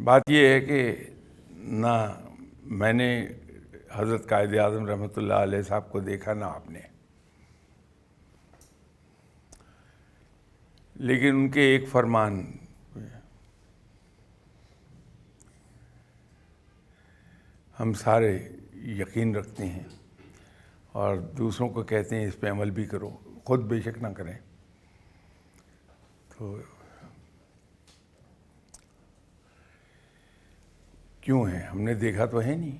بات یہ ہے کہ نہ میں نے حضرت قائد اعظم رحمۃ اللہ علیہ صاحب کو دیکھا نہ آپ نے، لیکن ان کے ایک فرمان ہم سارے یقین رکھتے ہیں اور دوسروں کو کہتے ہیں اس پہ عمل بھی کرو، خود بے شک نہ کریں۔ تو کیوں ہے؟ ہم نے دیکھا تو ہے نہیں۔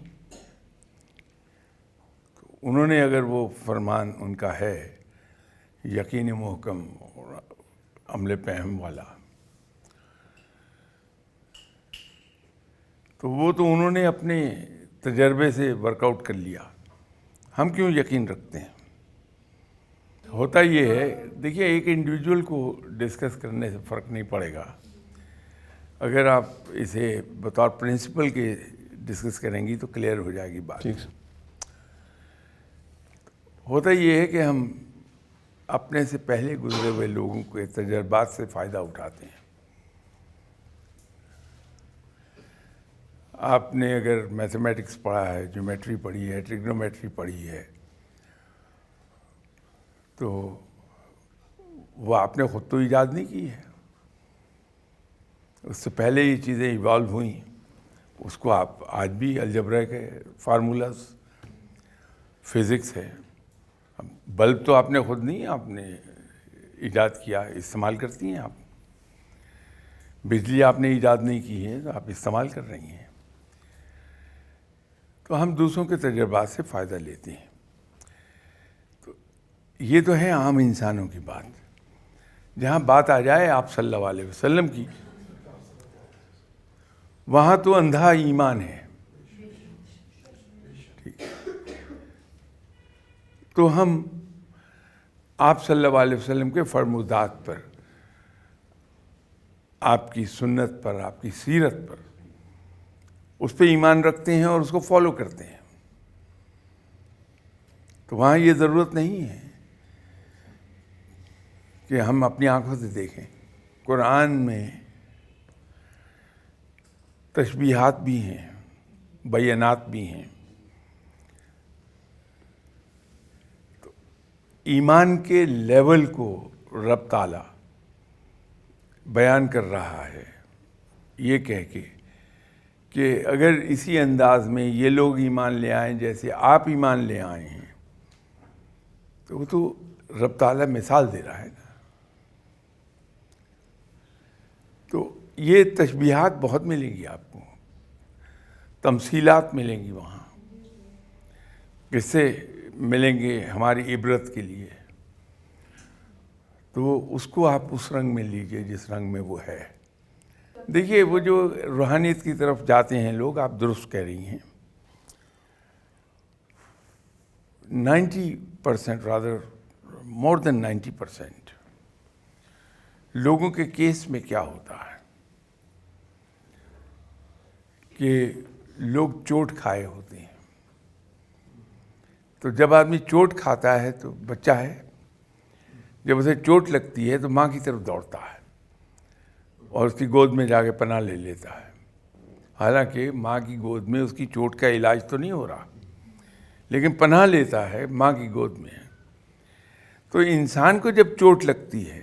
تو انہوں نے اگر وہ فرمان ان کا ہے یقین محکم اور عمل پہ اہم والا، تو وہ تو انہوں نے اپنے تجربے سے ورک آؤٹ کر لیا، ہم کیوں یقین رکھتے ہیں؟ ہوتا یہ ہے، دیکھیے ایک انڈیویجول کو ڈسکس کرنے سے فرق نہیں پڑے گا، اگر آپ اسے بطور پرنسپل کے ڈسکس کریں گی تو کلیئر ہو جائے گی بات۔ ہوتا یہ ہے کہ ہم اپنے سے پہلے گزرے ہوئے لوگوں کے تجربات سے فائدہ اٹھاتے ہیں۔ آپ نے اگر میتھمیٹکس پڑھا ہے، جیومیٹری پڑھی ہے، ٹریگنومیٹری پڑھی ہے، تو وہ آپ نے خود تو ایجاد نہیں کی ہے، اس سے پہلے یہ چیزیں ایوالو ہوئیں۔ اس کو آپ آج بھی الجبرا کے فارمولاز، فزکس ہے، بلب تو آپ نے خود نہیں آپ نے ایجاد کیا، استعمال کرتی ہیں آپ۔ بجلی آپ نے ایجاد نہیں کی ہے تو آپ استعمال کر رہی ہیں۔ تو ہم دوسروں کے تجربات سے فائدہ لیتے ہیں۔ تو یہ تو ہے عام انسانوں کی بات۔ جہاں بات آ جائے آپ صلی اللہ علیہ وسلم کی، وہاں تو اندھا ایمان ہے۔ تو ہم آپ صلی اللہ علیہ وسلم کے فرمودات پر، آپ کی سنت پر، آپ کی سیرت پر، اس پہ ایمان رکھتے ہیں اور اس کو فالو کرتے ہیں۔ تو وہاں یہ ضرورت نہیں ہے کہ ہم اپنی آنکھوں سے دیکھیں۔ قرآن میں تشبیہات بھی ہیں، بیانات بھی ہیں۔ تو ایمان کے لیول کو رب تعالیٰ بیان کر رہا ہے، یہ کہہ کے کہ اگر اسی انداز میں یہ لوگ ایمان لے آئیں جیسے آپ ایمان لے آئے ہیں، تو وہ تو رب تعالیٰ مثال دے رہا ہے نا۔ تو یہ تشبیہات بہت ملیں گی آپ کو، تمثیلات ملیں گی وہاں، قصے ملیں گے ہماری عبرت کے لیے۔ تو اس کو آپ اس رنگ میں لیجئے جس رنگ میں وہ ہے۔ دیکھیے وہ جو روحانیت کی طرف جاتے ہیں لوگ، آپ درست کہہ رہی ہیں، 90% rather more than 90% لوگوں کے کیس میں کیا ہوتا ہے کہ لوگ چوٹ کھائے ہوتے ہیں۔ تو جب آدمی چوٹ کھاتا ہے تو بچہ ہے، جب اسے چوٹ لگتی ہے تو ماں کی طرف دوڑتا ہے اور اس کی گود میں جا کے پناہ لے لیتا ہے، حالانکہ ماں کی گود میں اس کی چوٹ کا علاج تو نہیں ہو رہا، لیکن پناہ لیتا ہے ماں کی گود میں۔ تو انسان کو جب چوٹ لگتی ہے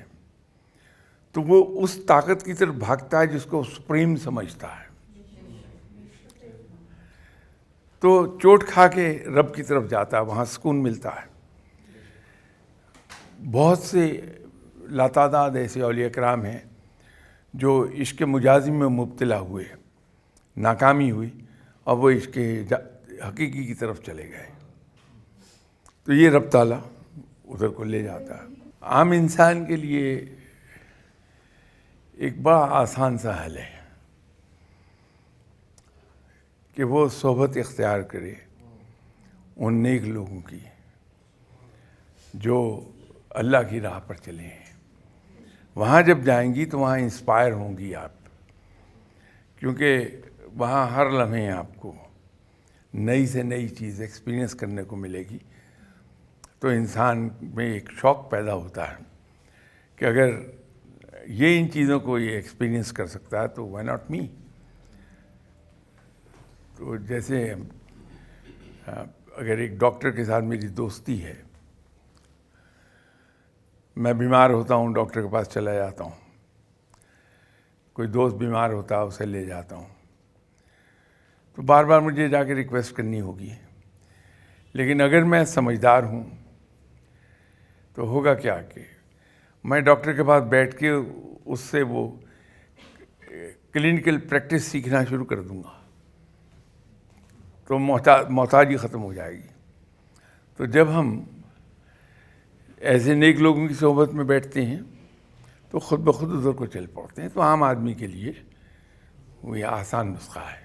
تو وہ اس طاقت کی طرف بھاگتا ہے جس کو سپریم سمجھتا ہے۔ تو چوٹ کھا کے رب کی طرف جاتا ہے، وہاں سکون ملتا ہے۔ بہت سے لاتعداد ایسے اولیاء کرام ہیں جو عشق مجازی میں مبتلا ہوئے، ناکامی ہوئی اور وہ عشق حقیقی کی طرف چلے گئے۔ تو یہ رب تعالیٰ ادھر کو لے جاتا ہے۔ عام انسان کے لیے ایک بڑا آسان سا حل ہے کہ وہ صحبت اختیار کرے ان نیک لوگوں کی جو اللہ کی راہ پر چلے ہیں۔ وہاں جب جائیں گی تو وہاں انسپائر ہوں گی آپ، کیونکہ وہاں ہر لمحے آپ کو نئی سے نئی چیز ایکسپیرینس کرنے کو ملے گی۔ تو انسان میں ایک شوق پیدا ہوتا ہے کہ اگر یہ ان چیزوں کو یہ ایکسپیرینس کر سکتا ہے تو وائی ناٹ می۔ تو جیسے اگر ایک ڈاکٹر کے ساتھ میری دوستی ہے، میں بیمار ہوتا ہوں ڈاکٹر کے پاس چلا جاتا ہوں، کوئی دوست بیمار ہوتا ہے اسے لے جاتا ہوں، تو بار بار مجھے جا کے ریکویسٹ کرنی ہوگی. لیکن اگر میں سمجھدار ہوں تو ہوگا کیا کہ میں ڈاکٹر کے پاس بیٹھ کے اس سے وہ کلینکل پریکٹس سیکھنا شروع کر دوں گا، تو محتاجی ختم ہو جائے گی. تو جب ہم ایسے نیک لوگوں کی صحبت میں بیٹھتے ہیں تو خود بخود ادھر کو چل پڑتے ہیں. تو عام آدمی کے لیے وہ یہ آسان نسخہ ہے.